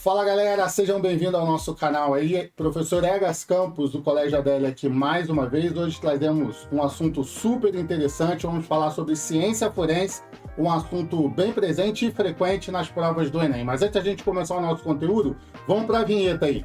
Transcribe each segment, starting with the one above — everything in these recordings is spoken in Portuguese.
Fala galera, sejam bem-vindos ao nosso canal aí, professor Egas Campos do Colégio Adélia aqui mais uma vez. Hoje trazemos um assunto super interessante, vamos falar sobre ciência forense, um assunto bem presente e frequente nas provas do Enem. Mas antes de a gente começar o nosso conteúdo, vamos para a vinheta aí.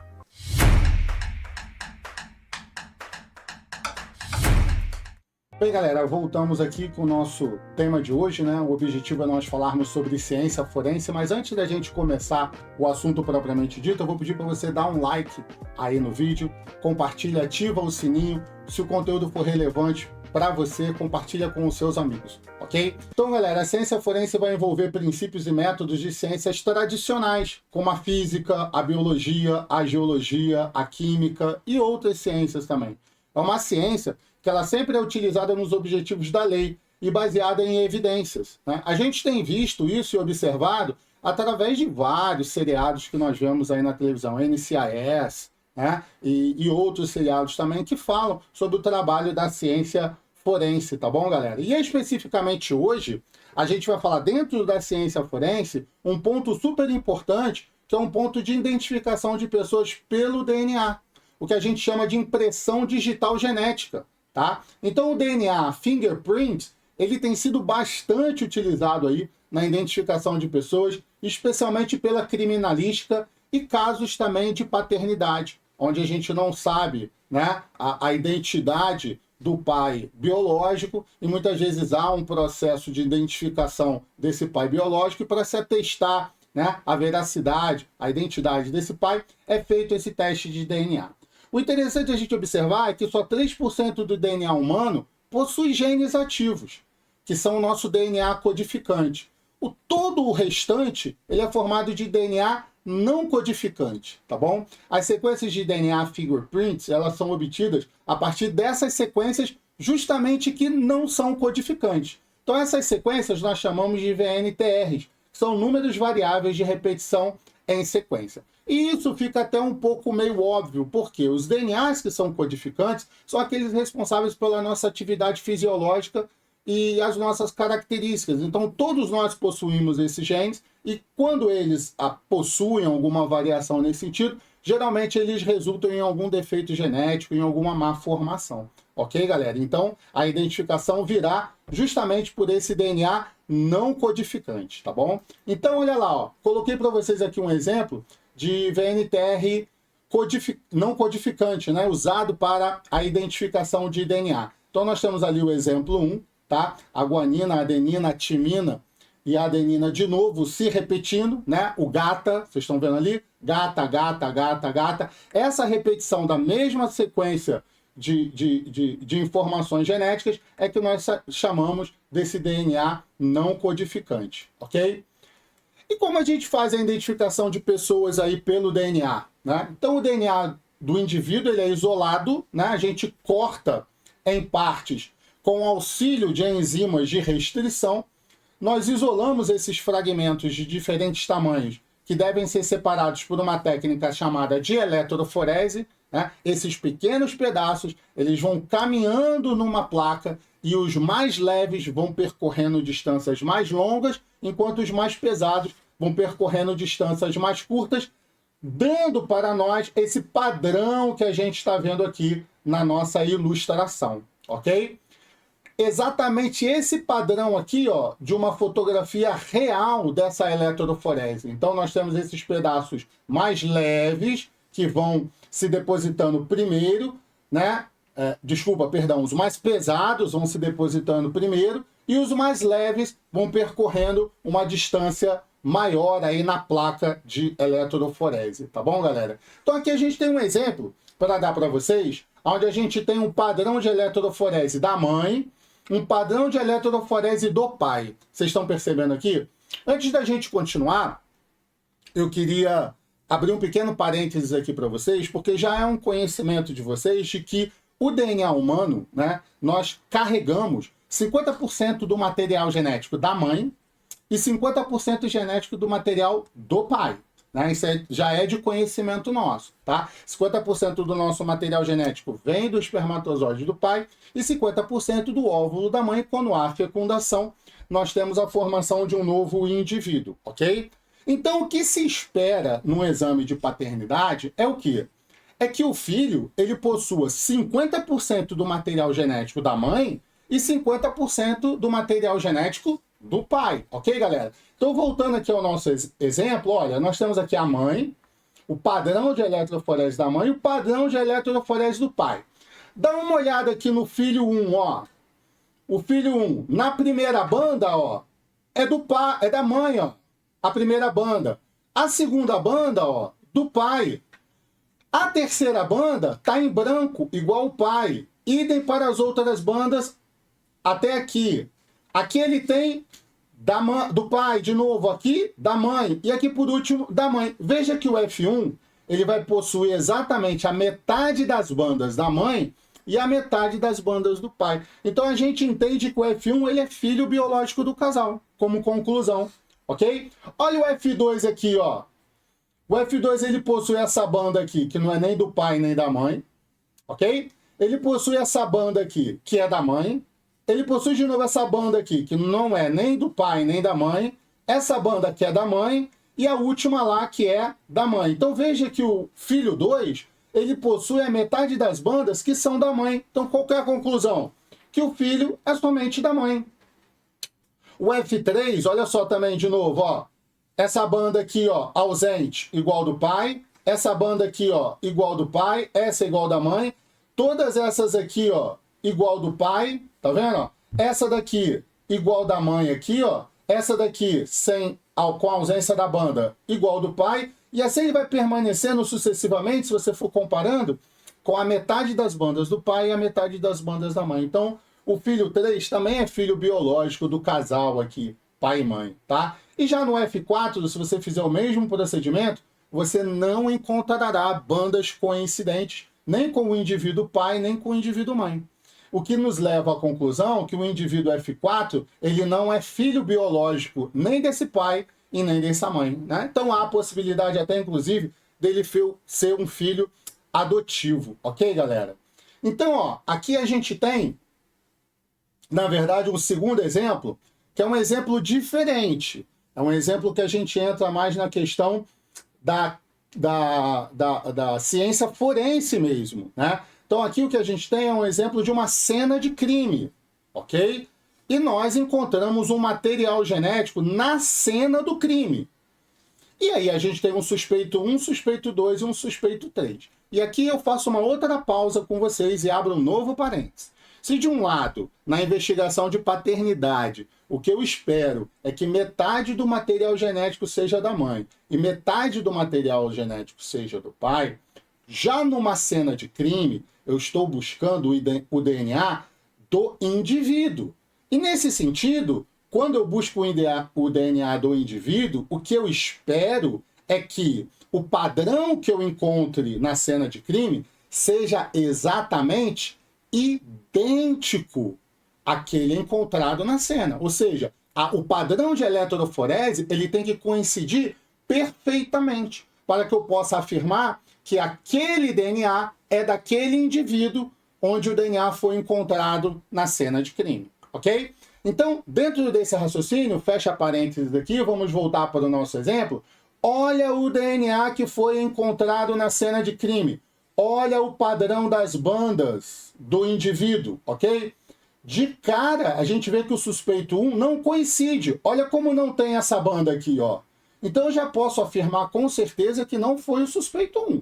Bem galera, voltamos aqui com o nosso tema de hoje, né? O objetivo é nós falarmos sobre ciência forense, mas antes da gente começar o assunto propriamente dito, eu vou pedir para você dar um like aí no vídeo, compartilha, ativa o sininho, se o conteúdo for relevante para você, compartilha com os seus amigos, ok? Então galera, a ciência forense vai envolver princípios e métodos de ciências tradicionais, como a física, a biologia, a geologia, a química e outras ciências também. É uma ciência que ela sempre é utilizada nos objetivos da lei e baseada em evidências, né? A gente tem visto isso e observado através de vários seriados que nós vemos aí na televisão, NCIS, né? E outros seriados também que falam sobre o trabalho da ciência forense, tá bom, galera? E especificamente hoje, a gente vai falar dentro da ciência forense um ponto super importante, que é um ponto de identificação de pessoas pelo DNA, o que a gente chama de impressão digital genética. Tá? Então o DNA fingerprint, ele tem sido bastante utilizado aí na identificação de pessoas, especialmente pela criminalística e casos também de paternidade, onde a gente não sabe, né, a identidade do pai biológico e muitas vezes há um processo de identificação desse pai biológico e para se atestar, né, a veracidade, a identidade desse pai, é feito esse teste de DNA. O interessante a gente observar é que só 3% do DNA humano possui genes ativos, que são o nosso DNA codificante. Todo o restante ele é formado de DNA não codificante, tá bom? As sequências de DNA fingerprints, elas são obtidas a partir dessas sequências justamente que não são codificantes. Então essas sequências nós chamamos de VNTRs, que são números variáveis de repetição em sequência. E isso fica até um pouco meio óbvio, porque os DNAs que são codificantes são aqueles responsáveis pela nossa atividade fisiológica e as nossas características. Então, todos nós possuímos esses genes e quando eles possuem alguma variação nesse sentido, geralmente eles resultam em algum defeito genético, em alguma má formação. Ok, galera? Então, a identificação virá justamente por esse DNA não codificante, tá bom? Então, olha lá, ó, coloquei para vocês aqui um exemplo de VNTR não codificante, né, usado para a identificação de DNA. Então nós temos ali o exemplo 1, tá? A guanina, a adenina, a timina e a adenina de novo se repetindo, né? O gata, vocês estão vendo ali? Gata, gata, gata, gata. Essa repetição da mesma sequência de informações genéticas é que nós chamamos desse DNA não codificante, ok? E como a gente faz a identificação de pessoas aí pelo DNA, né? Então o DNA do indivíduo ele é isolado, né? A gente corta em partes com auxílio de enzimas de restrição. Nós isolamos esses fragmentos de diferentes tamanhos que devem ser separados por uma técnica chamada de eletroforese, né? Esses pequenos pedaços eles vão caminhando numa placa e os mais leves vão percorrendo distâncias mais longas, enquanto os mais pesados vão percorrendo distâncias mais curtas, dando para nós esse padrão que a gente está vendo aqui na nossa ilustração, ok? Exatamente esse padrão aqui, ó, de uma fotografia real dessa eletroforese. Então nós temos esses pedaços mais leves que vão se depositando primeiro, né? Os mais pesados vão se depositando primeiro e os mais leves vão percorrendo uma distância maior aí na placa de eletroforese, tá bom, galera? Então aqui a gente tem um exemplo para dar para vocês, onde a gente tem um padrão de eletroforese da mãe, um padrão de eletroforese do pai. Vocês estão percebendo aqui? Antes da gente continuar, eu queria abrir um pequeno parênteses aqui para vocês, porque já é um conhecimento de vocês de que o DNA humano, né, nós carregamos 50% do material genético da mãe e 50% genético do material do pai, né? Isso já é de conhecimento nosso, tá? 50% do nosso material genético vem do espermatozoide do pai e 50% do óvulo da mãe. Quando há fecundação, nós temos a formação de um novo indivíduo, ok? Então, o que se espera no exame de paternidade é o quê? É que o filho ele possua 50% do material genético da mãe e 50% do material genético do pai, ok, galera? Então, voltando aqui ao nosso exemplo, olha, nós temos aqui a mãe, o padrão de eletroforese da mãe e o padrão de eletroforese do pai. Dá uma olhada aqui no filho 1, ó. O filho 1, na primeira banda, ó, é do pai, é da mãe, ó. A primeira banda. A segunda banda, ó, do pai. A terceira banda tá em branco, igual o pai. Idem para as outras bandas até aqui. Aqui ele tem do pai, de novo aqui, da mãe. E aqui, por último, da mãe. Veja que o F1, ele vai possuir exatamente a metade das bandas da mãe e a metade das bandas do pai. Então, a gente entende que o F1, ele é filho biológico do casal, como conclusão, ok? Olha o F2 aqui, ó. O F2, ele possui essa banda aqui, que não é nem do pai nem da mãe, ok? Ele possui essa banda aqui, que é da mãe. Ele possui de novo essa banda aqui, que não é nem do pai nem da mãe. Essa banda que é da mãe. E a última lá, que é da mãe. Então veja que o filho 2, ele possui a metade das bandas que são da mãe. Então qual que é a conclusão? Que o filho é somente da mãe. O F3, olha só também de novo, ó. Essa banda aqui, ó, ausente, igual do pai. Essa banda aqui, ó, igual do pai. Essa igual da mãe. Todas essas aqui, ó, igual do pai. Tá vendo? Ó? Essa daqui, igual da mãe aqui, ó. Essa daqui, com a ausência da banda, igual do pai. E assim ele vai permanecendo sucessivamente, se você for comparando, com a metade das bandas do pai e a metade das bandas da mãe. Então, o filho 3 também é filho biológico do casal aqui, pai e mãe, tá? E já no F4, se você fizer o mesmo procedimento, você não encontrará bandas coincidentes, nem com o indivíduo pai, nem com o indivíduo mãe. O que nos leva à conclusão que o indivíduo F4, ele não é filho biológico nem desse pai e nem dessa mãe, né? Então há a possibilidade até, inclusive, dele ser um filho adotivo, ok, galera? Então, ó, aqui a gente tem, na verdade, um segundo exemplo, que é um exemplo diferente. É um exemplo que a gente entra mais na questão da ciência forense mesmo, né? Então aqui o que a gente tem é um exemplo de uma cena de crime, ok? E nós encontramos um material genético na cena do crime. E aí a gente tem um suspeito 1, suspeito 2 e um suspeito 3. E aqui eu faço uma outra pausa com vocês e abro um novo parênteses. Se de um lado, na investigação de paternidade, o que eu espero é que metade do material genético seja da mãe e metade do material genético seja do pai, já numa cena de crime, eu estou buscando o DNA do indivíduo. E nesse sentido, quando eu busco o DNA do indivíduo, o que eu espero é que o padrão que eu encontre na cena de crime seja exatamente idêntico àquele encontrado na cena. Ou seja, o padrão de eletroforese ele tem que coincidir perfeitamente para que eu possa afirmar que aquele DNA é daquele indivíduo onde o DNA foi encontrado na cena de crime, ok? Então, dentro desse raciocínio, fecha parênteses aqui, vamos voltar para o nosso exemplo. Olha o DNA que foi encontrado na cena de crime. Olha o padrão das bandas do indivíduo, ok? De cara, a gente vê que o suspeito 1 não coincide. Olha como não tem essa banda aqui, ó. Então, eu já posso afirmar com certeza que não foi o suspeito 1,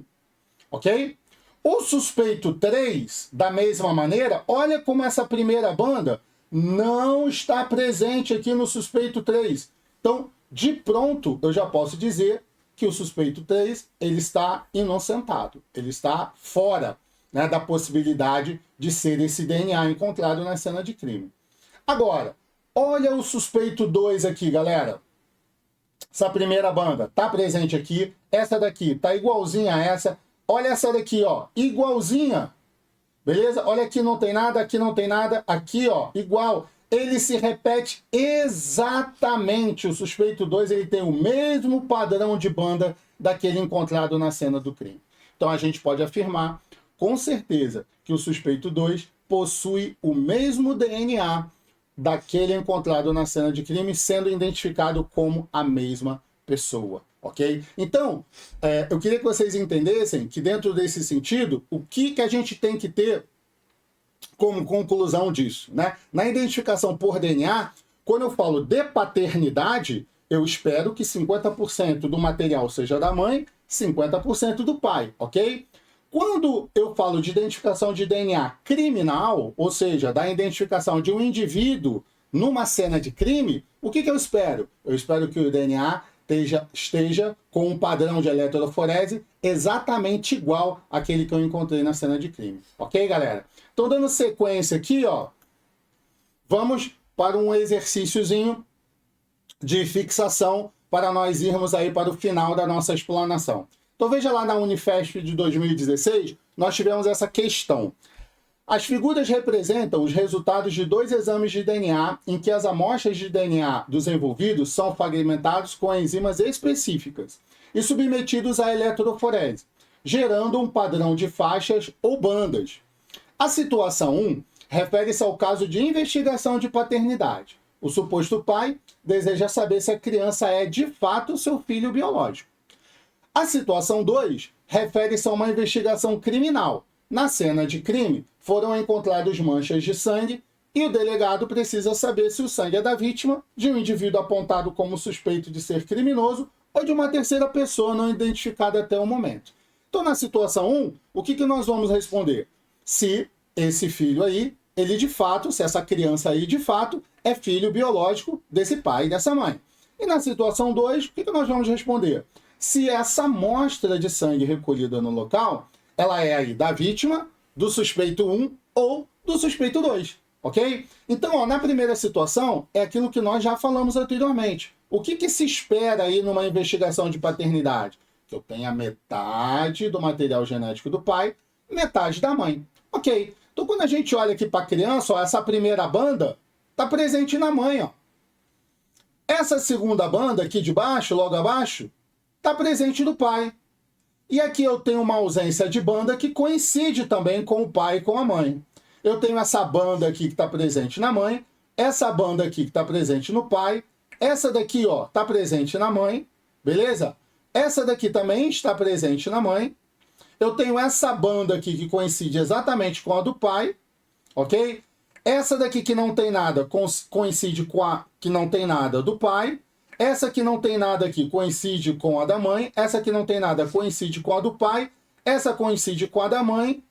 ok? O suspeito 3, da mesma maneira, olha como essa primeira banda não está presente aqui no suspeito 3. Então, de pronto, eu já posso dizer que o suspeito 3 ele está inocentado, ele está fora, né, da possibilidade de ser esse DNA encontrado na cena de crime. Agora, olha o suspeito 2 aqui, galera. Essa primeira banda está presente aqui, essa daqui está igualzinha a essa. Olha essa daqui, ó, igualzinha. Beleza? Olha aqui não tem nada, aqui não tem nada, aqui, ó, igual. Ele se repete exatamente. O suspeito 2, ele tem o mesmo padrão de banda daquele encontrado na cena do crime. Então a gente pode afirmar com certeza que o suspeito 2 possui o mesmo DNA daquele encontrado na cena de crime, sendo identificado como a mesma pessoa, ok? Então, eu queria que vocês entendessem que dentro desse sentido, o que a gente tem que ter como conclusão disso, né? Na identificação por DNA, quando eu falo de paternidade, eu espero que 50% do material seja da mãe, 50% do pai, ok? Quando eu falo de identificação de DNA criminal, ou seja, da identificação de um indivíduo numa cena de crime, o que eu espero? Eu espero que o DNA esteja com um padrão de eletroforese exatamente igual àquele que eu encontrei na cena de crime. Ok, galera? Então, dando sequência aqui, ó, vamos para um exercíciozinho de fixação para nós irmos aí para o final da nossa explanação. Então, veja lá na Unifesp de 2016, nós tivemos essa questão. As figuras representam os resultados de 2 exames de DNA em que as amostras de DNA dos envolvidos são fragmentados com enzimas específicas e submetidos à eletroforese, gerando um padrão de faixas ou bandas. A situação 1 refere-se ao caso de investigação de paternidade. O suposto pai deseja saber se a criança é de fato seu filho biológico. A situação 2 refere-se a uma investigação criminal. Na cena de crime, foram encontradas manchas de sangue e o delegado precisa saber se o sangue é da vítima, de um indivíduo apontado como suspeito de ser criminoso ou de uma terceira pessoa não identificada até o momento. Então, na situação 1, o que nós vamos responder? Se esse filho aí, ele de fato, se essa criança aí de fato é filho biológico desse pai e dessa mãe. E na situação 2, o que nós vamos responder? Se essa amostra de sangue recolhida no local, ela é aí da vítima, do suspeito 1 ou do suspeito 2, ok? Então, ó, na primeira situação, é aquilo que nós já falamos anteriormente. O que se espera aí numa investigação de paternidade? Que eu tenha metade do material genético do pai, metade da mãe. Ok. Então, quando a gente olha aqui para a criança, ó, essa primeira banda está presente na mãe, ó. Essa segunda banda aqui de baixo, logo abaixo, está presente no pai. E aqui eu tenho uma ausência de banda que coincide também com o pai e com a mãe. Eu tenho essa banda aqui que está presente na mãe, essa banda aqui que está presente no pai, essa daqui, ó, está presente na mãe, beleza? Essa daqui também está presente na mãe. Eu tenho essa banda aqui que coincide exatamente com a do pai, ok? Essa daqui que não tem nada coincide com a que não tem nada do pai. Essa que não tem nada aqui coincide com a da mãe. Essa que não tem nada coincide com a do pai. Essa coincide com a da mãe.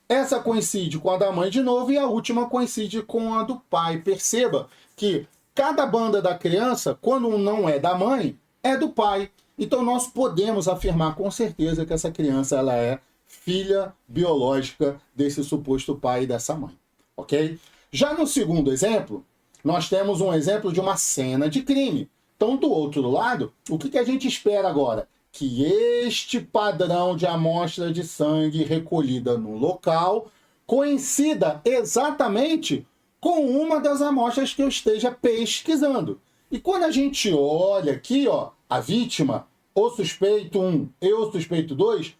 Essa coincide com a da mãe de novo. E a última coincide com a do pai. Perceba que cada banda da criança, quando não é da mãe, é do pai. Então nós podemos afirmar com certeza que essa criança ela é filha biológica desse suposto pai e dessa mãe. Ok? Já no segundo exemplo, nós temos um exemplo de uma cena de crime. Então, do outro lado, o que a gente espera agora? Que este padrão de amostra de sangue recolhida no local coincida exatamente com uma das amostras que eu esteja pesquisando. E quando a gente olha aqui, ó, a vítima, o suspeito 1 e o suspeito 2,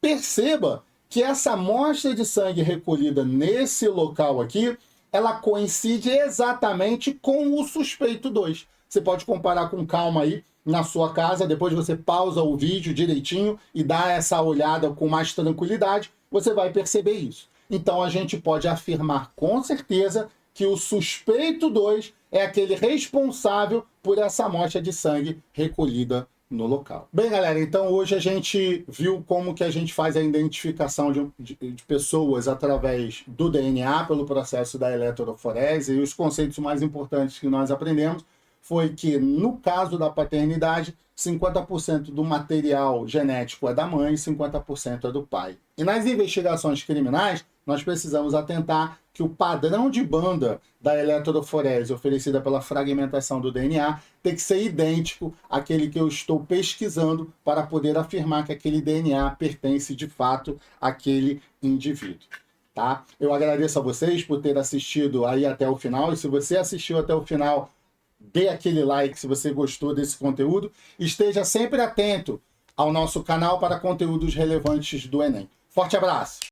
perceba que essa amostra de sangue recolhida nesse local aqui, ela coincide exatamente com o suspeito 2. Você pode comparar com calma aí na sua casa, depois você pausa o vídeo direitinho e dá essa olhada com mais tranquilidade, você vai perceber isso. Então a gente pode afirmar com certeza que o suspeito 2 é aquele responsável por essa amostra de sangue recolhida no local. Bem, galera, então hoje a gente viu como que a gente faz a identificação de pessoas através do DNA pelo processo da eletroforese, e os conceitos mais importantes que nós aprendemos foi que, no caso da paternidade, 50% do material genético é da mãe e 50% é do pai. E nas investigações criminais, nós precisamos atentar que o padrão de banda da eletroforese oferecida pela fragmentação do DNA tem que ser idêntico àquele que eu estou pesquisando para poder afirmar que aquele DNA pertence de fato àquele indivíduo. Tá? Eu agradeço a vocês por ter assistido aí até o final, e se você assistiu até o final, dê aquele like se você gostou desse conteúdo. Esteja sempre atento ao nosso canal para conteúdos relevantes do Enem. Forte abraço!